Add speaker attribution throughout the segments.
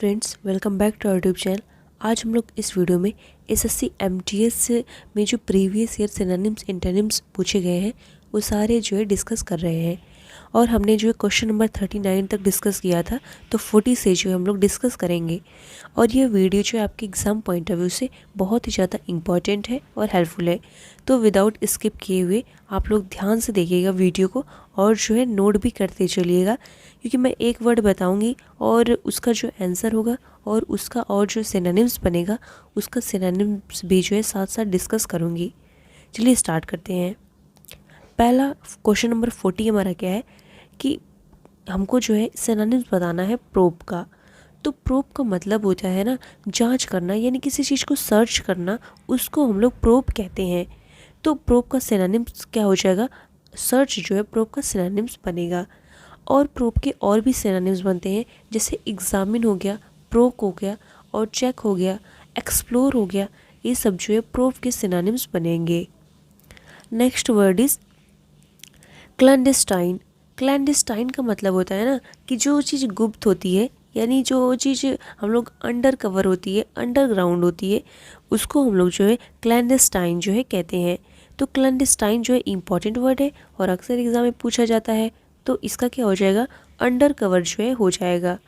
Speaker 1: Friends, welcome back to our YouTube channel. आज हम लोग इस वीडियो में एसएससी एमटीएस में जो प्रीवियस ईयर सिनोनिम्स एंटोनिम्स पूछे गए हैं वो सारे जो है डिस्कस कर रहे हैं। और हमने जो है क्वेश्चन नंबर 39 तक डिस्कस किया था, तो 40 से जो है हम लोग डिस्कस करेंगे। और ये वीडियो जो है आपके एग्ज़ाम पॉइंट ऑफ व्यू से बहुत ही ज़्यादा इंपॉर्टेंट है और हेल्पफुल है। तो विदाउट स्किप किए हुए आप लोग ध्यान से देखिएगा वीडियो को और जो है नोट भी करते चलिएगा, क्योंकि मैं एक वर्ड बताऊंगी और उसका जो आंसर होगा और उसका और जो सिनोनिम्स बनेगा उसका सिनोनिम्स भी जो है साथ साथ डिस्कस करूंगी। चलिए स्टार्ट करते हैं। पहला क्वेश्चन नंबर 40 हमारा क्या है कि हमको जो है सिनोनिम्स बताना है प्रोब का। तो प्रोब का मतलब होता है ना जांच करना, यानी किसी चीज़ को सर्च करना, उसको हम लोग प्रोब कहते हैं। तो प्रोब का सिनोनिम्स क्या हो जाएगा, सर्च जो है प्रोब का सिनोनिम्स बनेगा। और प्रोब के और भी सिनोनिम्स बनते हैं, जैसे एग्जामिन हो गया, प्रोक हो गया और चेक हो गया, एक्सप्लोर हो गया। ये सब जो है प्रोब के सिनोनिम्स बनेंगे। Next word is clandestine. Clandestine का मतलब होता है ना कि जो चीज़ गुप्त होती है, यानी जो चीज़ हम लोग अंडर कवर होती है, अंडरग्राउंड होती है, उसको हम लोग जो है क्लैंडस्टाइन जो है कहते हैं। तो क्लैंडस्टाइन जो है इम्पॉर्टेंट वर्ड है और अक्सर एग्जाम में पूछा जाता है। तो इसका क्या हो जाएगा, अंडर कवर जो है हो जाएगा।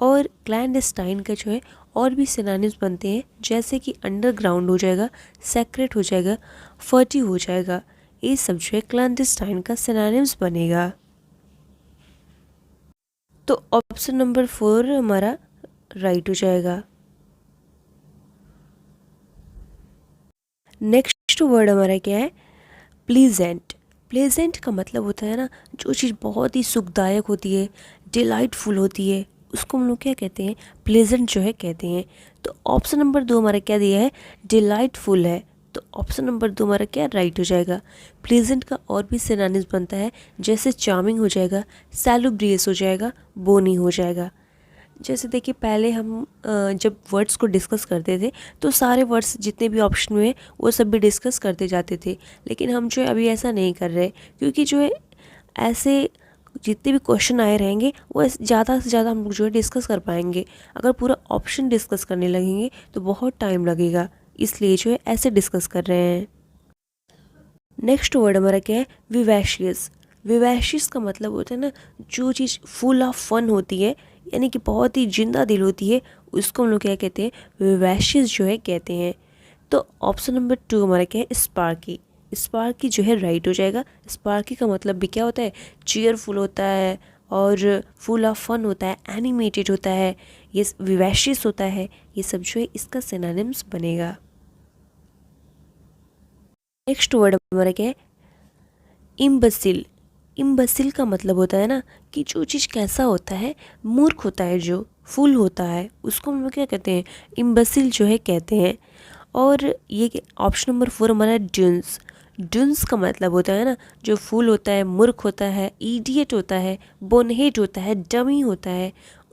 Speaker 1: और क्लैंडस्टाइन का जो है और भी सिनोनिम्स बनते हैं, जैसे कि अंडरग्राउंड हो जाएगा, सेक्रेट हो जाएगा, फर्टी हो जाएगा। ये सब जो है क्लैंडस्टाइन का सिनोनिम्स बनेगा। तो ऑप्शन नंबर 4 हमारा राइट हो जाएगा। नेक्स्ट वर्ड हमारा क्या है, प्लीजेंट। प्लेजेंट का मतलब होता है ना जो चीज़ बहुत ही सुखदायक होती है, डिलाइटफुल होती है, उसको हम लोग क्या कहते हैं, प्लेजेंट जो है कहते हैं। तो ऑप्शन नंबर 2 हमारा क्या दिया है, डिलाइटफुल है। तो ऑप्शन नंबर 2 हमारा क्या राइट हो जाएगा। प्लेजेंट का और भी सिनोनिम्स बनता है, जैसे चार्मिंग हो जाएगा, सैलुब्रियस हो जाएगा, बोनी हो जाएगा। जैसे देखिए पहले हम जब वर्ड्स को डिस्कस करते थे तो सारे वर्ड्स जितने भी ऑप्शन में वो सब भी डिस्कस करते जाते थे, लेकिन हम जो है अभी ऐसा नहीं कर रहे, क्योंकि जो है ऐसे जितने भी क्वेश्चन आए रहेंगे वो ज़्यादा से ज़्यादा हम लोग जो है डिस्कस कर पाएंगे। अगर पूरा ऑप्शन डिस्कस करने लगेंगे तो बहुत टाइम लगेगा, इसलिए जो है ऐसे डिस्कस कर रहे हैं। नेक्स्ट वर्ड हमारा क्या है, विवैशियस। विवैशियस का मतलब होता है ना जो चीज़ फुल ऑफ फन होती है, यानी कि बहुत ही जिंदा दिल होती है, उसको हम लोग क्या कहते हैं, विवैशियस जो है कहते हैं। तो ऑप्शन नंबर 2 हमारा क्या है, स्पार्की। स्पार्की जो है राइट हो जाएगा। स्पार्की का मतलब भी क्या होता है, चीयरफुल होता है और फुल ऑफ फन होता है, एनिमेटेड होता है, ये विवैशियस होता है। ये सब जो है इसका सिनोनिम्स बनेगा। नेक्स्ट वर्ड हमारा क्या है, इम्बसिल। इम्बसिल का मतलब होता है ना कि जो चीज़ कैसा होता है, मूर्ख होता है, जो फूल होता है, उसको हम लोग क्या कहते हैं, इम्बसिल जो है कहते हैं। और ये ऑप्शन नंबर 4 हमारा ड्यून्स। ड्यून्स का मतलब होता है ना जो फूल होता है, मूर्ख होता है, इडियट होता है, बोनहेड होता है, डमी होता है,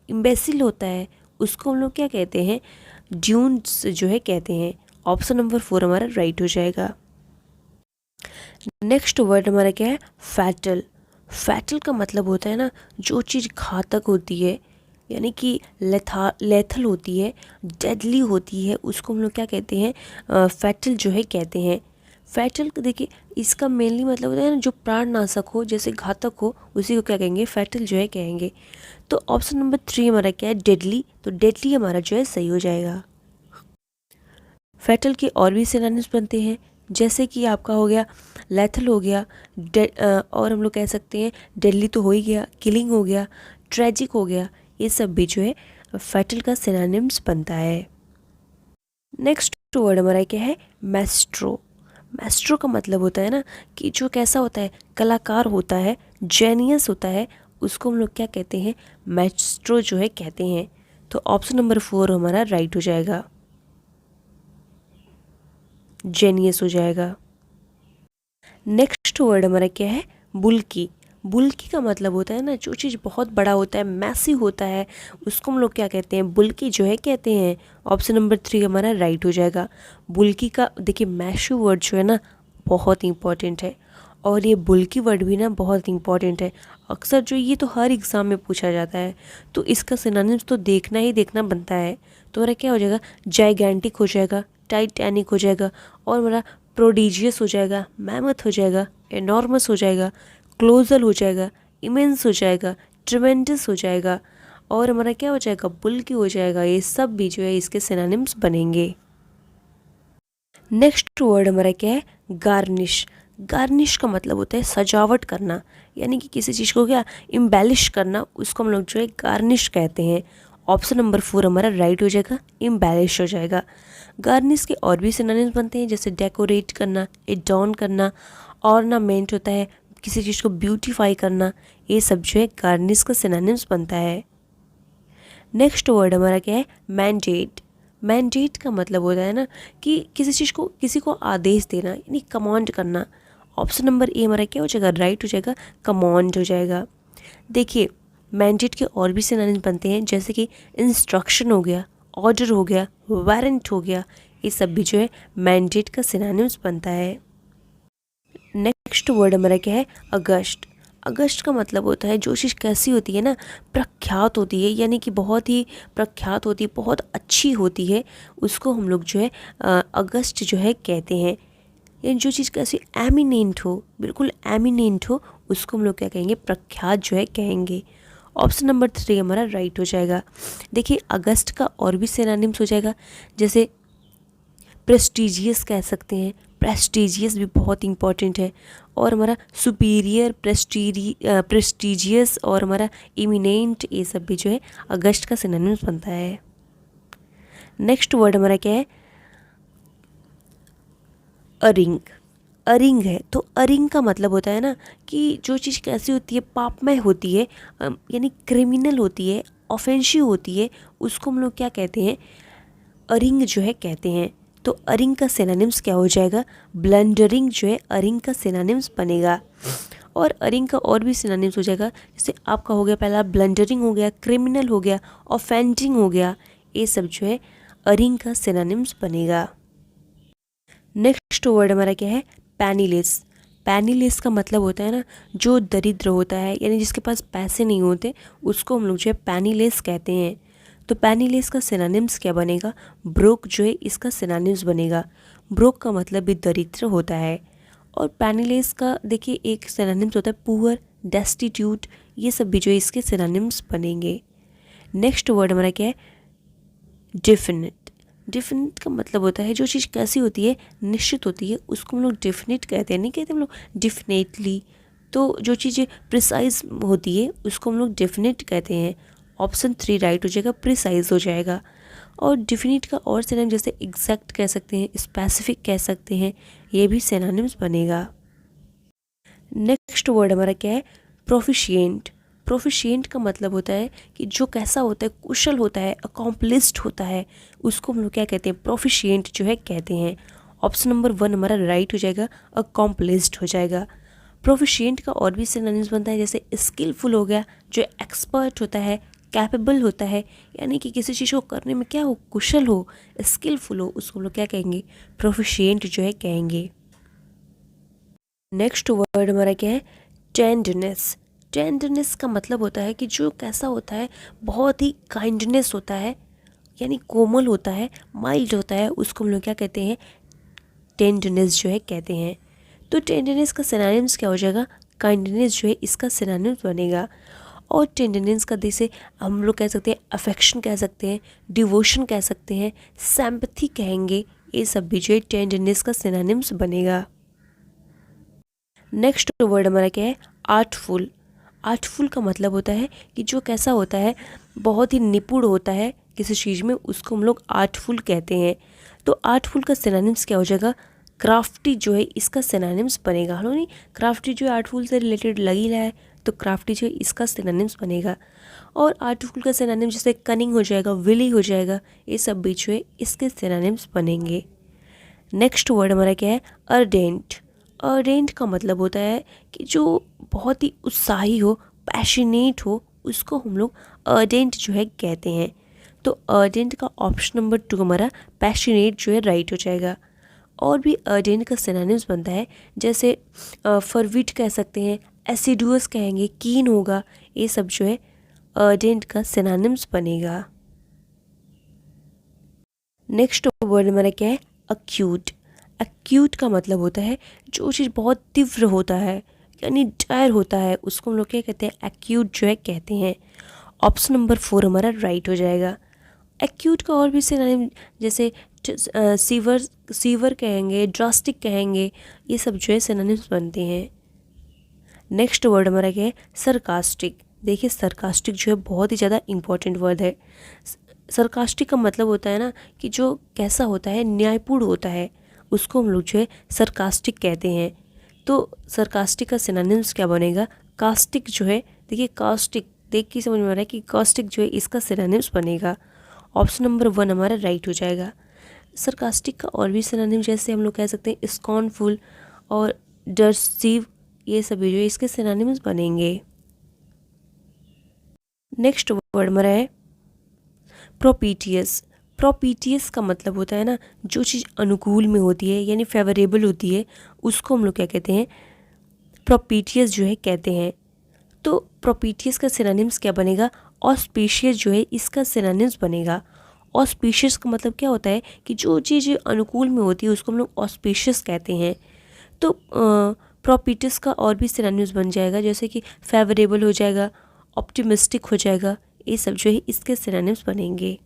Speaker 1: इम्बेसिल होता है, उसको हम लोग क्या कहते हैं, ड्यून्स जो है कहते हैं। ऑप्शन नंबर 4 हमारा राइट हो जाएगा। नेक्स्ट वर्ड हमारा क्या है, फैटल। फैटल का मतलब होता है ना जो चीज़ घातक होती है, यानी कि लेथल होती है, डेडली होती है, उसको हम लोग क्या कहते हैं, फैटल जो है कहते हैं। फैटल देखिए इसका मेनली मतलब होता है ना जो प्राणनाशक हो, जैसे घातक हो, उसी को क्या कहेंगे, फैटल जो है कहेंगे। तो ऑप्शन नंबर 3 हमारा क्या है, डेडली। तो डेडली हमारा जो है सही हो जाएगा। फैटल के और भी सिनोनिम्स बनते हैं, जैसे कि आपका हो गया लेथल हो गया, और हम लोग कह सकते हैं डेडली तो हो ही गया, किलिंग हो गया, ट्रेजिक हो गया। ये सब भी जो है फैटल का सिनोनिम्स बनता है। नेक्स्ट वर्ड हमारा क्या है, मैस्ट्रो। मैस्ट्रो का मतलब होता है ना कि जो कैसा होता है, कलाकार होता है, जेनियस होता है, उसको हम लोग क्या कहते हैं, मैस्ट्रो जो है कहते हैं। तो ऑप्शन नंबर 4 हमारा राइट हो जाएगा, जेनियस हो जाएगा। नेक्स्ट वर्ड हमारा क्या है, बुल्की। बुल्की का मतलब होता है ना जो चीज़ बहुत बड़ा होता है, मैसी होता है, उसको हम लोग क्या कहते हैं, बुल्की जो है कहते हैं। ऑप्शन नंबर 3 हमारा राइट हो जाएगा। बुल्की का देखिए मैशू वर्ड जो है ना बहुत इंपॉर्टेंट है, और ये बुल्की वर्ड भी ना बहुत इंपॉर्टेंट है। अक्सर जो ये तो हर एग्ज़ाम में पूछा जाता है, तो इसका सिनोनिम्स तो देखना ही देखना बनता है। तो हमारा क्या हो जाएगा, जाइगैंटिक हो जाएगा, टाइटैनिक हो जाएगा, और हमारा प्रोडिजियस हो जाएगा, मैमथ हो जाएगा, एनॉर्मस हो जाएगा, क्लोजल हो जाएगा, इमेंस हो जाएगा, ट्रिमेंडस हो जाएगा, और हमारा क्या हो जाएगा, बुल्की हो जाएगा। ये सब भी जो है इसके सिनोनिम्स बनेंगे। नेक्स्ट वर्ड हमारा क्या है, गार्निश। गार्निश का मतलब होता है सजावट करना, यानी कि किसी चीज़ को क्या इम्बेलिश करना, उसको हम लोग जो है गार्निश कहते हैं। ऑप्शन नंबर 4 हमारा राइट हो जाएगा, इम्बेलिश हो जाएगा। गार्निश के और भी सिनोनिम्स बनते हैं, जैसे डेकोरेट करना, एडॉर्न करना, ऑर्नामेंट होता है किसी चीज़ को ब्यूटीफाई करना, ये सब जो है गार्निश का सिनोनिम्स बनता है। नेक्स्ट वर्ड हमारा क्या है, मैंडेट। मैंडेट का मतलब होता है ना कि किसी को आदेश देना, यानी कमांड करना। ऑप्शन नंबर ए हमारा क्या हो जाएगा, राइट हो जाएगा, कमांड हो जाएगा। देखिए मैंडेट के और भी सिनोनिम्स बनते हैं, जैसे कि इंस्ट्रक्शन हो गया, ऑर्डर हो गया, वारंट हो गया, ये सब भी जो है मैंडेट का सिनोनिम्स बनता है। नेक्स्ट वर्ड हमारा क्या है, अगस्ट। अगस्ट का मतलब होता है जो चीज़ कैसी होती है ना, प्रख्यात होती है, यानी कि बहुत ही प्रख्यात होती है, बहुत अच्छी होती है, उसको हम लोग जो है अगस्ट जो है कहते हैं। यानी जो चीज़ कैसी एमिनेंट हो, बिल्कुल एमिनेंट हो, उसको हम लोग क्या कहेंगे, प्रख्यात जो है कहेंगे। ऑप्शन नंबर 3 हमारा राइट हो जाएगा। देखिए अगस्ट का और भी सिनोनिम्स हो जाएगा, जैसे प्रेस्टीजियस कह सकते हैं, प्रेस्टीजियस भी बहुत इंपॉर्टेंट है, और हमारा सुपीरियर, प्रेस्टीजियस और हमारा इमिनेंट, ये सब भी जो है अगस्ट का सिनोनिम्स बनता है। नेक्स्ट वर्ड हमारा क्या है, अरिंग। अरिंग है, तो अरिंग का मतलब होता है ना कि जो चीज़ कैसी होती है, पापमय होती है, यानी क्रिमिनल होती है, ऑफेंसिव होती है, उसको हम लोग क्या कहते हैं, अरिंग जो है कहते हैं। तो अरिंग का सिनोनिम्स क्या हो जाएगा, ब्लंडरिंग जो है अरिंग का सिनोनिम्स बनेगा। और अरिंग का और भी सिनोनिम्स हो जाएगा, जैसे आपका हो गया पहला ब्लंडरिंग हो गया, क्रिमिनल हो गया, ऑफेंडिंग हो गया, ये सब जो है अरिंग का सिनोनिम्स बनेगा। नेक्स्ट वर्ड हमारा क्या है, पैनीलेस। पैनीलेस का मतलब होता है ना जो दरिद्र होता है, यानी जिसके पास पैसे नहीं होते, उसको हम लोग जो है पैनीलेस कहते हैं। तो पैनीलेस का सिनोनिम्स क्या बनेगा, ब्रोक जो है इसका सिनोनिम्स बनेगा। ब्रोक का मतलब भी दरिद्र होता है। और पैनीलेस का देखिए एक सिनोनिम्स होता है पुअर, डेस्टिट्यूट, ये सब भी जो है इसके सिनोनिम्स बनेंगे। नेक्स्ट वर्ड हमारा क्या है, डेफिनेट। डेफिनेट का मतलब होता है जो चीज़ कैसी होती है, निश्चित होती है, उसको हम लोग डेफिनेट कहते हैं, नहीं कहते हम लोग डेफिनेटली। तो जो चीज़ें प्रिसाइज होती है उसको हम लोग डेफिनेट कहते हैं। ऑप्शन 3 राइट हो जाएगा, प्रिसाइज हो जाएगा। और डेफिनेट का और सिनोनिम जैसे एग्जैक्ट कह सकते हैं, स्पेसिफिक कह सकते हैं, ये भी सिनोनिम्स बनेगा। नेक्स्ट वर्ड हमारा क्या है, प्रोफिशिएंट। प्रोफिशिएंट का मतलब होता है कि जो कैसा होता है, कुशल होता है, अकॉम्प्लिस्ड होता है, उसको हम लोग क्या कहते हैं, प्रोफिशिएंट जो है कहते हैं। ऑप्शन नंबर 1 हमारा राइट हो जाएगा, अकॉम्प्लिस्ड हो जाएगा। प्रोफिशिएंट का और भी सिनोनिम्स बनता है, जैसे स्किलफुल हो गया, जो एक्सपर्ट होता है, कैपेबल होता है, यानी कि किसी चीज़ को करने में क्या हो, कुशल हो, स्किलफुल हो, उसको हम लोग क्या कहेंगे, प्रोफिशिएंट जो है कहेंगे। नेक्स्ट वर्ड हमारा क्या है, टेंडरनेस। टेंडरनेस का मतलब होता है कि जो कैसा होता है, बहुत ही काइंडनेस होता है, यानी कोमल होता है, माइल्ड होता है, उसको हम लोग क्या कहते हैं, टेंडरनेस जो है कहते हैं। तो टेंडरनेस का सिनोनिम्स क्या हो जाएगा, काइंडनेस जो है इसका सिनोनिम्स बनेगा। और टेंडरनेस का जैसे हम लोग कह सकते हैं, अफेक्शन कह सकते हैं, डिवोशन कह सकते हैं, सिंपैथी कहेंगे, ये सब भी जो है टेंडरनेस का सिनोनिम्स बनेगा। नेक्स्ट वर्ड हमारा क्या है, आर्टफुल। आर्टफुल का मतलब होता है कि जो कैसा होता है, बहुत ही निपुण होता है किसी चीज़ में, उसको हम लोग आर्टफुल कहते हैं। तो आर्टफुल का सिनोनिम्स क्या हो जाएगा, क्राफ्टी जो है इसका सिनोनिम्स बनेगा। है नहीं, क्राफ्टी जो है आर्टफुल से रिलेटेड लग ही रहा है, तो क्राफ्टी जो है इसका सिनोनिम्स बनेगा। और आर्टफुल का सिनोनिम जैसे कनिंग हो जाएगा, विली हो जाएगा, ये सब भी जो है इसके सिनोनिम्स बनेंगे। नेक्स्ट वर्ड हमारा क्या है, अर्डेंट। अर्डेंट का मतलब होता है कि जो बहुत ही उत्साही हो, पैशनेट हो, उसको हम लोग अर्डेंट जो है कहते हैं। तो अर्डेंट का ऑप्शन नंबर 2 हमारा पैशनेट जो है राइट हो जाएगा। और भी अर्डेंट का सिनोनिम्स बनता है, जैसे फर्विट कह सकते हैं, एसिडुअस कहेंगे, कीन होगा, ये सब जो है अर्डेंट का सिनोनिम्स बनेगा। नेक्स्ट वर्ड हमारा क्या है? अक्यूट। अक्यूट का मतलब होता है जो चीज़ बहुत तीव्र होता है, यानी डायर होता है, उसको हम लोग क्या कहते हैं? एक्यूट जो है कहते हैं। ऑप्शन नंबर 4 हमारा राइट हो जाएगा। एक्यूट का और भी सिनोनिम जैसे सीवर सीवर कहेंगे, ड्रास्टिक कहेंगे, ये सब जो है सिनोनिम्स बनते हैं। नेक्स्ट वर्ड हमारा क्या है? सरकास्टिक। देखिए सरकास्टिक जो है बहुत ही ज़्यादा इंपॉर्टेंट वर्ड है। सरकास्टिक का मतलब होता है ना कि जो कैसा होता है, न्यायपूर्ण होता है, उसको हम लोग जो है सरकास्टिक कहते हैं। तो सरकास्टिक का सिनोनिम्स क्या बनेगा? कास्टिक जो है, देखिए कास्टिक देख के समझ में आ रहा है कि कास्टिक जो है इसका सिनोनिम्स बनेगा। ऑप्शन नंबर 1 हमारा राइट हो जाएगा। सरकास्टिक का और भी सिनोनिम जैसे हम लोग कह सकते हैं स्कॉर्नफुल और डर्सिव, ये सभी जो है इसके सिनोनिम्स बनेंगे। नेक्स्ट वर्ड हमारा है प्रोपीटियस। प्रोपीटियस का मतलब होता है ना जो चीज़ अनुकूल में होती है, यानी फेवरेबल होती है, उसको हम लोग क्या कहते हैं? प्रोपीटियस जो है कहते हैं। तो प्रोपीटियस का सिनोनिम्स क्या बनेगा? ऑस्पिशियस जो है इसका सिनोनिम्स बनेगा। ऑस्पिशियस का मतलब क्या होता है कि जो चीज़ अनुकूल में होती है उसको हम लोग ऑस्पिशियस कहते हैं। तो प्रोपीटियस का और भी सिनोनिम्स बन जाएगा, जैसे कि फेवरेबल हो जाएगा, ऑप्टिमिस्टिक हो जाएगा, ये सब जो है इसके सिनोनिम्स बनेंगे।